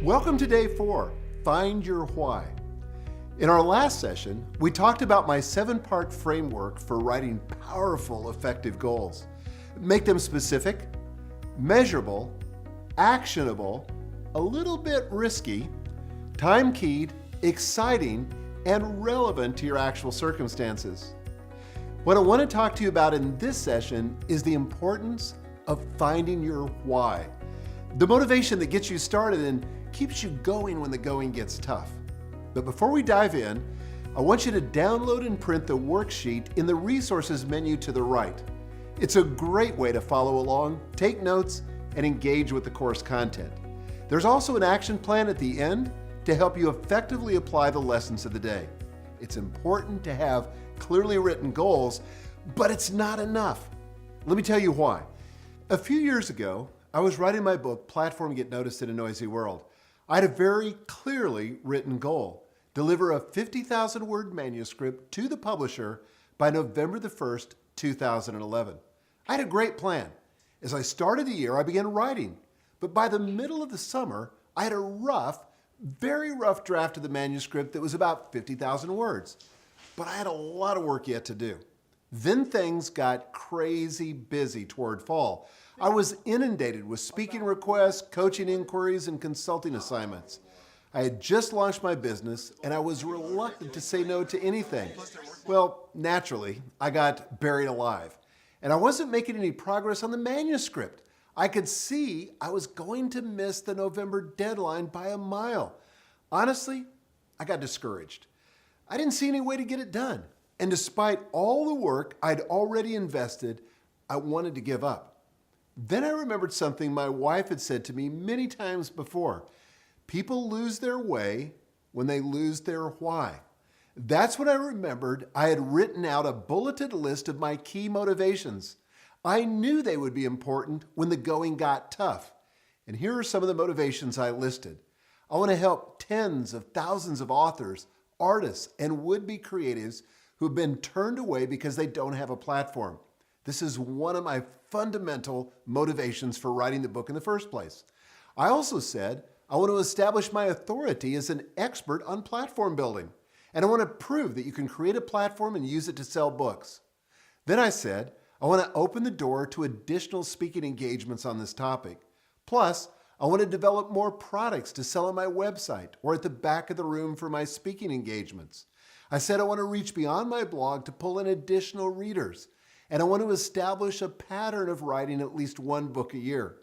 Welcome to day 4, Find Your Why. In our last session, we talked about my 7-part framework for writing powerful, effective goals. Make them specific, measurable, actionable, a little bit risky, time-keyed, exciting, and relevant to your actual circumstances. What I want to talk to you about in this session is the importance of finding your why. The motivation that gets you started and keeps you going when the going gets tough. But before we dive in, I want you to download and print the worksheet in the resources menu to the right. It's a great way to follow along, take notes, and engage with the course content. There's also an action plan at the end to help you effectively apply the lessons of the day. It's important to have clearly written goals, but it's not enough. Let me tell you why. A few years ago, I was writing my book, Platform Get Noticed in a Noisy World. I had a very clearly written goal: deliver a 50,000 word manuscript to the publisher by November the 1st, 2011. I had a great plan. As I started the year, I began writing, but by the middle of the summer, I had a very rough draft of the manuscript that was about 50,000 words. But I had a lot of work yet to do. Then things got crazy busy toward fall. I was inundated with speaking requests, coaching inquiries, and consulting assignments. I had just launched my business, and I was reluctant to say no to anything. Well, naturally, I got buried alive, and I wasn't making any progress on the manuscript. I could see I was going to miss the November deadline by a mile. Honestly, I got discouraged. I didn't see any way to get it done. And despite all the work I'd already invested, I wanted to give up. Then I remembered something my wife had said to me many times before. People lose their way when they lose their why. That's when I remembered I had written out a bulleted list of my key motivations. I knew they would be important when the going got tough. And here are some of the motivations I listed. I want to help tens of thousands of authors, artists, and would-be creatives who've been turned away because they don't have a platform. This is one of my fundamental motivations for writing the book in the first place. I also said I want to establish my authority as an expert on platform building, and I want to prove that you can create a platform and use it to sell books. Then I said I want to open the door to additional speaking engagements on this topic. Plus, I want to develop more products to sell on my website or at the back of the room for my speaking engagements. I said I want to reach beyond my blog to pull in additional readers. And I want to establish a pattern of writing at least one book a year.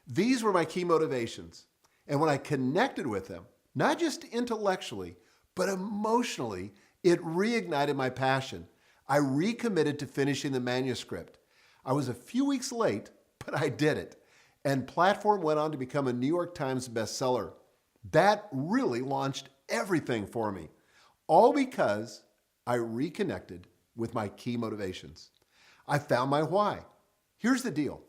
These were my key motivations. And when I connected with them, not just intellectually, but emotionally, it reignited my passion. I recommitted to finishing the manuscript. I was a few weeks late, but I did it. And Platform went on to become a New York Times bestseller. That really launched everything for me, all because I reconnected with my key motivations. I found my why. Here's the deal.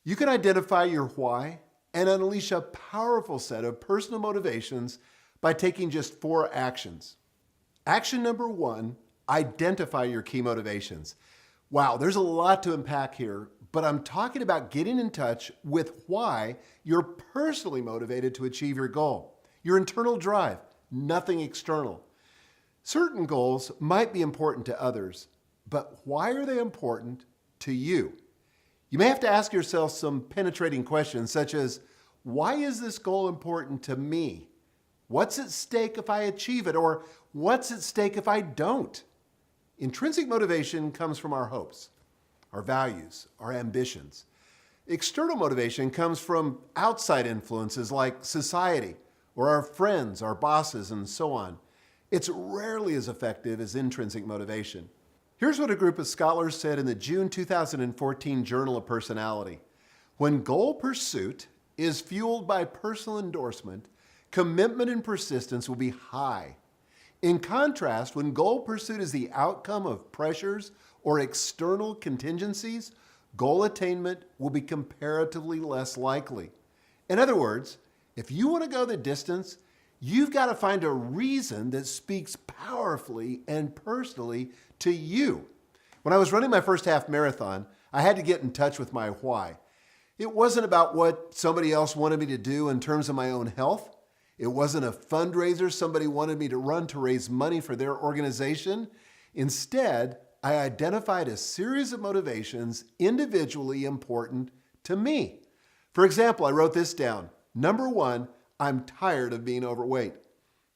You can identify your why and unleash a powerful set of personal motivations by taking just 4 actions. Action number 1, identify your key motivations. Wow, there's a lot to unpack here, but I'm talking about getting in touch with why you're personally motivated to achieve your goal. Your internal drive, nothing external. Certain goals might be important to others, but why are they important to you? You may have to ask yourself some penetrating questions such as, why is this goal important to me? What's at stake if I achieve it? Or what's at stake if I don't? Intrinsic motivation comes from our hopes, our values, our ambitions. External motivation comes from outside influences like society or our friends, our bosses, and so on. It's rarely as effective as intrinsic motivation. Here's what a group of scholars said in the June 2014 Journal of Personality. When goal pursuit is fueled by personal endorsement, commitment and persistence will be high. In contrast, when goal pursuit is the outcome of pressures or external contingencies, goal attainment will be comparatively less likely. In other words, if you want to go the distance, you've got to find a reason that speaks powerfully and personally to you. When I was running my first half marathon, I had to get in touch with my why. It wasn't about what somebody else wanted me to do in terms of my own health. It wasn't a fundraiser somebody wanted me to run to raise money for their organization. Instead, I identified a series of motivations individually important to me. For example, I wrote this down. Number 1, I'm tired of being overweight.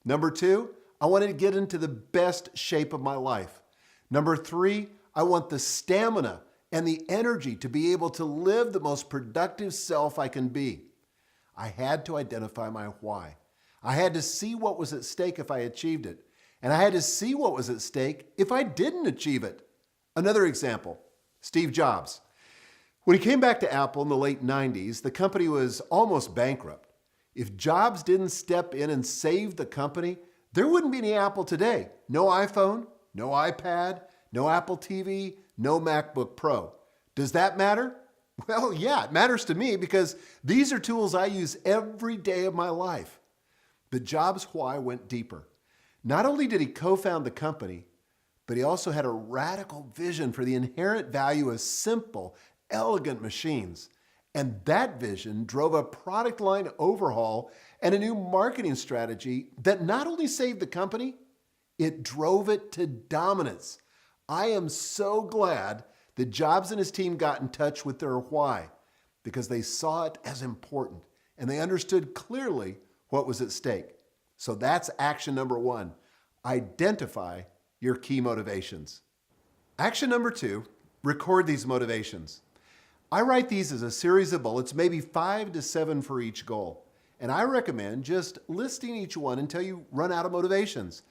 Number 2, I wanted to get into the best shape of my life. Number 3, I want the stamina and the energy to be able to live the most productive self I can be. I had to identify my why. I had to see what was at stake if I achieved it. And I had to see what was at stake if I didn't achieve it. Another example, Steve Jobs. When he came back to Apple in the late 90s, the company was almost bankrupt. If Jobs didn't step in and save the company, there wouldn't be any Apple today. No iPhone, no iPad, no Apple TV, no MacBook Pro. Does that matter? Well, yeah, it matters to me because these are tools I use every day of my life. But Jobs' why went deeper. Not only did he co-found the company, but he also had a radical vision for the inherent value of simple, elegant machines. And that vision drove a product line overhaul and a new marketing strategy that not only saved the company, it drove it to dominance. I am so glad that Jobs and his team got in touch with their why because they saw it as important and they understood clearly what was at stake. So that's action number 1. Identify your key motivations. Action number 2, record these motivations. I write these as a series of bullets, maybe 5 to 7 for each goal. And I recommend just listing each one until you run out of motivations.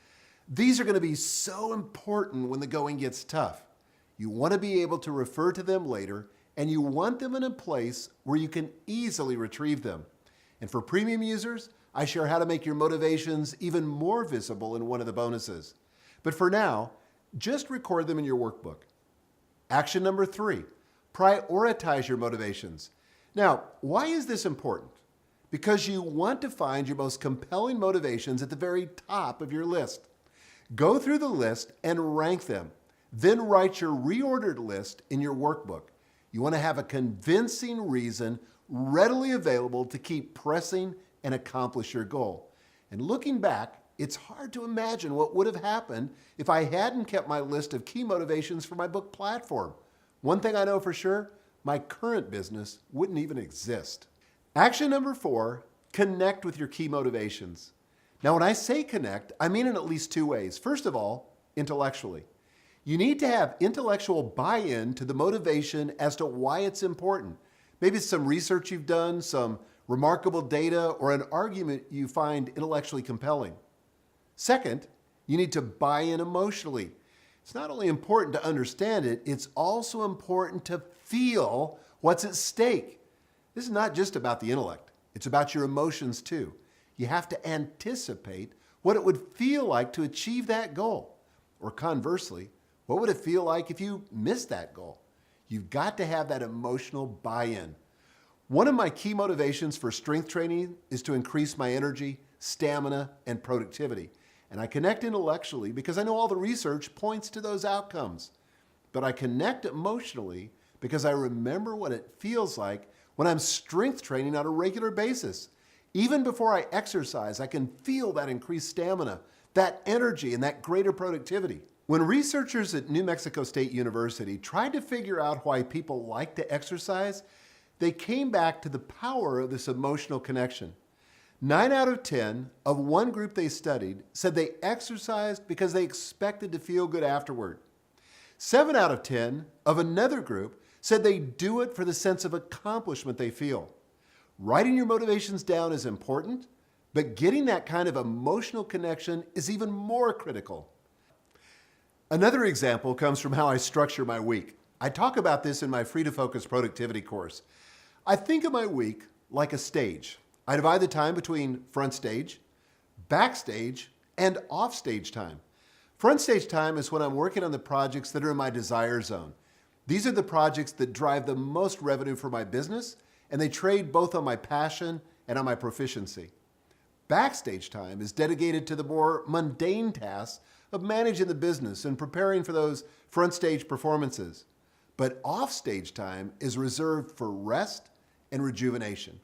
These are going to be so important when the going gets tough. You want to be able to refer to them later, and you want them in a place where you can easily retrieve them. And for premium users, I share how to make your motivations even more visible in one of the bonuses. But for now, just record them in your workbook. Action number 3, prioritize your motivations. Now, why is this important? Because you want to find your most compelling motivations at the very top of your list. Go through the list and rank them. Then write your reordered list in your workbook. You want to have a convincing reason readily available to keep pressing and accomplish your goal. And looking back, it's hard to imagine what would have happened if I hadn't kept my list of key motivations for my book platform. One thing I know for sure, my current business wouldn't even exist. Action number 4, connect with your key motivations. Now, when I say connect, I mean in at least 2 ways. First of all, intellectually. You need to have intellectual buy-in to the motivation as to why it's important. Maybe it's some research you've done, some remarkable data, or an argument you find intellectually compelling. Second, you need to buy in emotionally. It's not only important to understand it, it's also important to feel what's at stake. This is not just about the intellect. It's about your emotions too. You have to anticipate what it would feel like to achieve that goal. Or conversely, what would it feel like if you missed that goal? You've got to have that emotional buy-in. One of my key motivations for strength training is to increase my energy, stamina, and productivity. And I connect intellectually because I know all the research points to those outcomes. But I connect emotionally because I remember what it feels like when I'm strength training on a regular basis. Even before I exercise, I can feel that increased stamina, that energy, and that greater productivity. When researchers at New Mexico State University tried to figure out why people like to exercise, they came back to the power of this emotional connection. 9 out of 10 of one group they studied said they exercised because they expected to feel good afterward. 7 out of 10 of another group said they do it for the sense of accomplishment they feel. Writing your motivations down is important, but getting that kind of emotional connection is even more critical. Another example comes from how I structure my week. I talk about this in my Free to Focus Productivity course. I think of my week like a stage. I divide the time between front stage, backstage, and offstage time. Front stage time is when I'm working on the projects that are in my desire zone. These are the projects that drive the most revenue for my business, and they trade both on my passion and on my proficiency. Backstage time is dedicated to the more mundane tasks of managing the business and preparing for those front stage performances. But offstage time is reserved for rest and rejuvenation.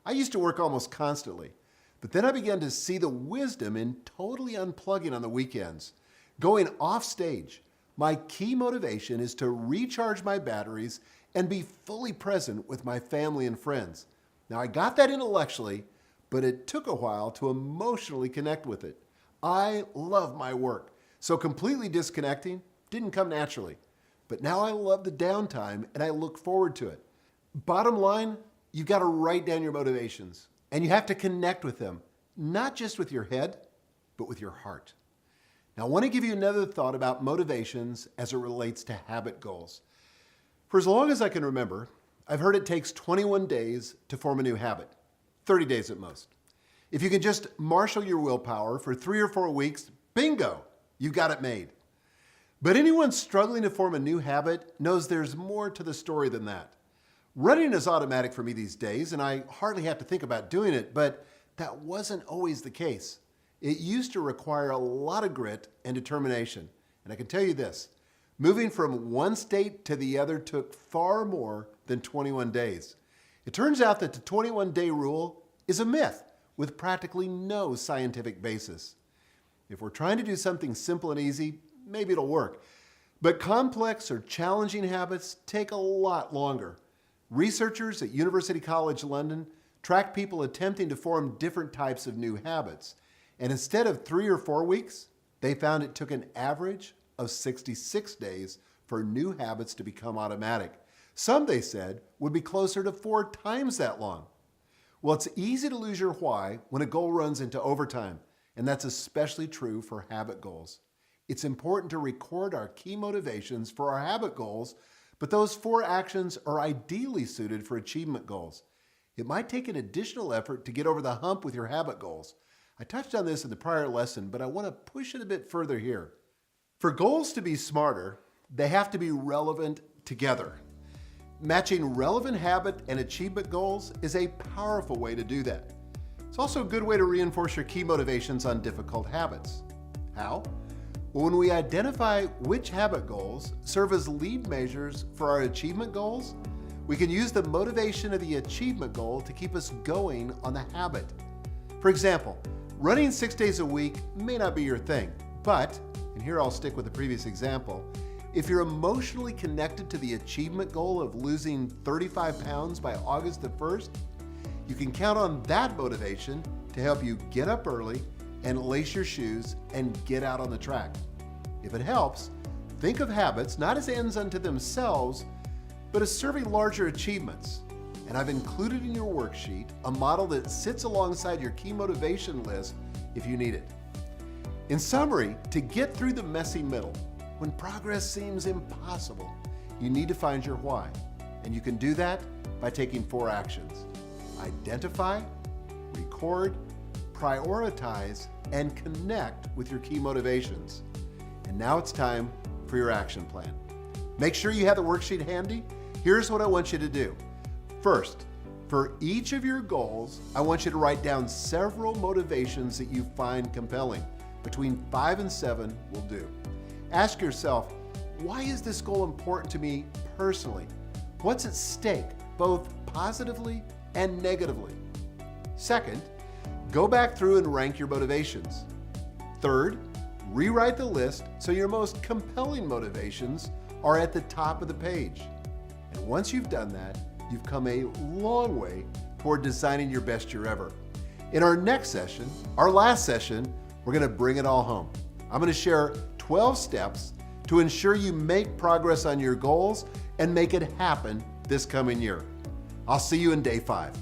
I used to work almost constantly, But then I began to see the wisdom in totally unplugging on the weekends. Going off stage, my key motivation is to recharge my batteries and be fully present with my family and friends. Now, I got that intellectually, but it took a while to emotionally connect with it. I love my work, so completely disconnecting didn't come naturally. But now I love the downtime and I look forward to it. Bottom line, you've got to write down your motivations and you have to connect with them, not just with your head, but with your heart. Now, I want to give you another thought about motivations as it relates to habit goals. For as long as I can remember, I've heard it takes 21 days to form a new habit, 30 days at most. If you can just marshal your willpower for 3 or 4 weeks, bingo, you've got it made. But anyone struggling to form a new habit knows there's more to the story than that. Running is automatic for me these days, and I hardly have to think about doing it, but that wasn't always the case. It used to require a lot of grit and determination. And I can tell you this, moving from one state to the other took far more than 21 days. It turns out that the 21-day rule is a myth with practically no scientific basis. If we're trying to do something simple and easy, maybe it'll work. But complex or challenging habits take a lot longer. Researchers at University College London tracked people attempting to form different types of new habits. And instead of 3 or 4 weeks, they found it took an average of 66 days for new habits to become automatic. Some, they said, would be closer to 4 times that long. Well, it's easy to lose your why when a goal runs into overtime, and that's especially true for habit goals. It's important to record our key motivations for our habit goals, but those 4 actions are ideally suited for achievement goals. It might take an additional effort to get over the hump with your habit goals. I touched on this in the prior lesson, but I want to push it a bit further here. For goals to be smarter, they have to be relevant together. Matching relevant habit and achievement goals is a powerful way to do that. It's also a good way to reinforce your key motivations on difficult habits. How? Well, when we identify which habit goals serve as lead measures for our achievement goals, we can use the motivation of the achievement goal to keep us going on the habit. For example, running 6 days a week may not be your thing, but, and here I'll stick with the previous example, if you're emotionally connected to the achievement goal of losing 35 pounds by August the 1st, you can count on that motivation to help you get up early and lace your shoes and get out on the track. If it helps, think of habits not as ends unto themselves, but as serving larger achievements. And I've included in your worksheet a model that sits alongside your key motivation list if you need it. In summary, to get through the messy middle, when progress seems impossible, you need to find your why. And you can do that by taking 4 actions. Identify, record, prioritize, and connect with your key motivations. And now it's time for your action plan. Make sure you have the worksheet handy. Here's what I want you to do. First, for each of your goals, I want you to write down several motivations that you find compelling. Between 5 and 7 will do. Ask yourself, why is this goal important to me personally? What's at stake, both positively and negatively? Second, go back through and rank your motivations. Third, rewrite the list so your most compelling motivations are at the top of the page. And once you've done that, you've come a long way toward designing your best year ever. In our next session, our last session, we're going to bring it all home. I'm going to share 12 steps to ensure you make progress on your goals and make it happen this coming year. I'll see you in day 5.